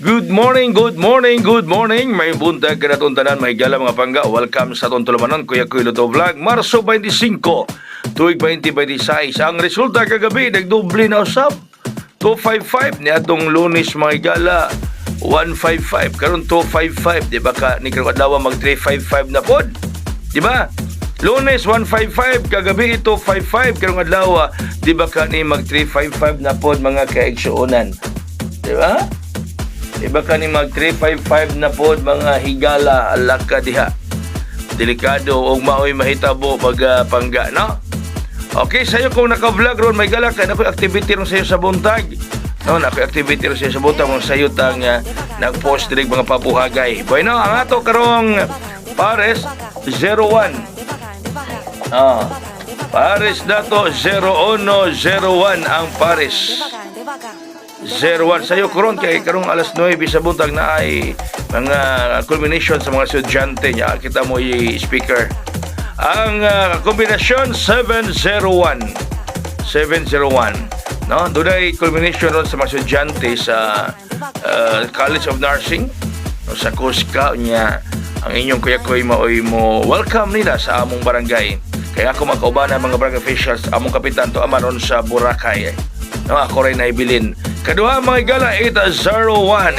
Good morning, good morning, good morning. May buntag ka na tanan, may gala mga pangga. Welcome sa atong tulumanon, Kuya Luto Vlog. Marso 25, tuig 2026. Ang resulta kagabi, nagdoble na usap. 255 ni atong Lunes mga gala. 155, karon 255. Di ba ka, ni karong adlaw mag 355 na pod? Di ba? Lunes 155, kagabi 255, karong adlaw, di ba ka ni mag 355 na pod mga kaigsuonan? Di ba? Iba ka ni mag 355 na pod mga higala alaka diha. Delikado og maoy mahitabo pag pangga, no? Okay, sayo kung naka-vlog ron may gala kay nakoy activity ron sayo sa buntag. No, nakoy activity ron sayo sa buntag kung sayo tang nag-post diri mga papuhagay. Bueno, ang ato karong Pares 01. Pares dato 0101 ang Pares. 01 sayo karon kay karong alas 9 sa buntag na ay mga culmination sa mga estudyante niya. Kita mo i-speaker. Ang kombinasyon 701. No, doon ay culmination ron sa mga estudyante sa College of Nursing no, sa Cusca niya. Ang inyong kuya-kuy maoy mo welcome nila sa among barangay. Kaya ako makauban ang mga barangay officials among kapitan to amaron sa Boracay. No, ako rin naibilin. Kaduha mga gala 801.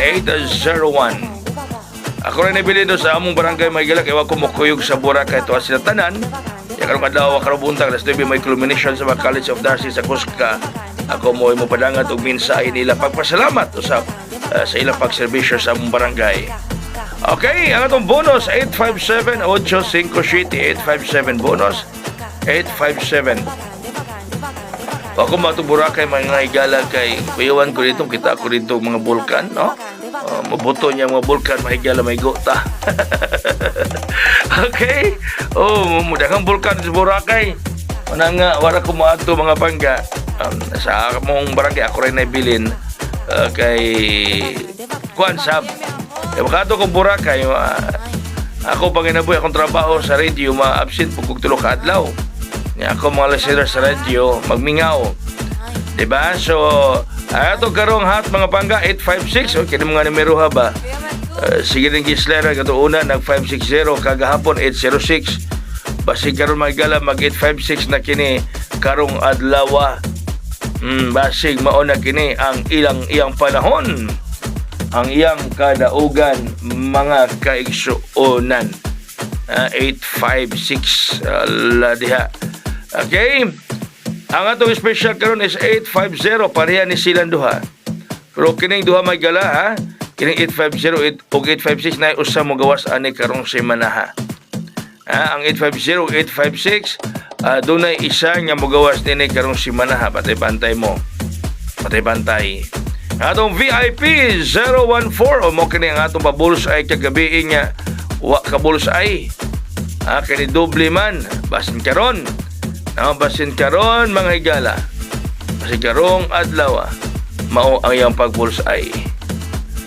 Ako rin naibilin do sa among barangay mga gala kaya ako mukuyog sa Boracay to sila tanan. Kaya karong kadlaw karong buntag alas 9 may culmination sa mga College of Nursing sa Cusca. Ako mo padangat og mensahe nila pagpasalamat usab sa ilang pagserbisyo sa among barangay. Okay, ang atong bonus 857-857 bonus 857. Ako matong Boracay mga higala kay kuyawan ko dito, kita ko dito mga bulkan, no? Mabuto niya mga bulkan, mga higala may gota. Okay? Mudahang bulkan sa Boracay. Manang wala ko maato mga pangga. Sa mong barangay ako rin naibilin kay Kuan Sab. Kaya makato kong Boracay, ako pag inabuhi akong trabaho sa radio, ma-absent po kong tulog kaadlaw. Ako mga listener sa radio, magmingaw. Diba? So, ato karong hat mga pangga, 856. Okay, mga numero ha ba? Sige rin kislera, kato una, nag 560, kagahapon 806. Basig karon mga gala, mag 856 na kini, karong adlawa. Basig mauna kini ang iyang panahon. Ang iyang kadaugan, mga kaigsuonan. 856 diha. Okay, ang atong special karon is 850, pareha ni silang duha. Pero kining duha may gala ha, kining 850 o 856 na usa mo gawas ani karong semana ha. Ang 850, 856 doon ay isa nga mo gawas din karong semana ha, patay-bantay mo. Patay-bantay. Atong VIP 014 o mo kini ang atong pabulsay kagabi nga wa kabulsay. Kini doble man basin karon. Basin karon mga higala. Basin karong adlaw mao ang iyang pagbulsay.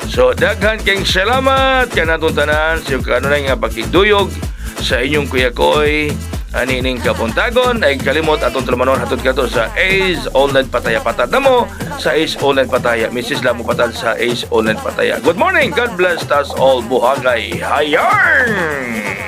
So daghan kayong salamat kanatong tanan sa kanunay nga pagkigduyog sa inyong kuya-koy anining kapuntagon ay kalimot atong tulumanon hatod kato sa Ace Online Pataya patad namo sa Ace Online Pataya Mrs. Lamo patad sa Ace Online Pataya. Good morning, God bless us all buhagay. Hayarn!